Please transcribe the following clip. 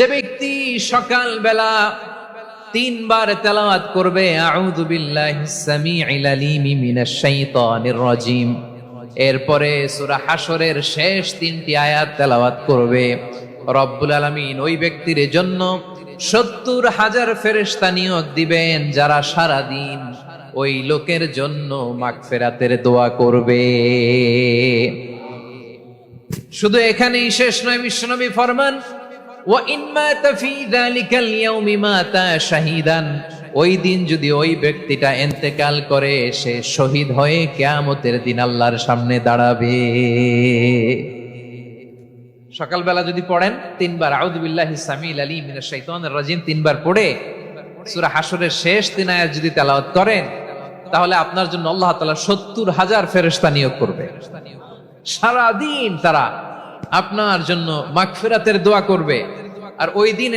যে ব্যক্তি সকাল বেলা তিনবার তেলাওয়াত করবে আউযু বিল্লাহিস সামিউল আলিম মিনাশ শাইতানির রাজিম, এরপরে সূরা হাশরের শেষ তিনটি আয়াত তেলাওয়াত করবে, রব্বুল আলামিন ওই ব্যক্তির জন্য ৭০,০০০ ফেরেশতা নিয়োগ দিবেন যারা সারা দিন ওই লোকের জন্য মাগফিরাতের দোয়া করবে। শুধু এখানেই শেষ নয়, বিশ্বনবী ফরমান ওয়া ইন মাতা ফি যালিকাল ইয়াউমি মাতা শাহীদান, ওই দিন যদি ওই ব্যক্তিটা ইন্তেকাল করে সে শহীদ হয়ে কিয়ামতের দিন আল্লাহর সামনে দাঁড়াবে। সকালবেলা যদি পড়েন তিনবার আউযু বিল্লাহিস সামিউল আলিম মিনাশ শাইতানির রাজিম তিনবার পড়ে সূরা হাশরের শেষ তিন আয়াত যদি তেলাওয়াত করেন, তাহলে আপনার জন্য আল্লাহ তাআলা ৭০,০০০ ফেরেশতা নিয়োগ করবে। সারা দিন তারা আপনার জন্য মাগফিরাতের দোয়া করবে। আর ওই দিন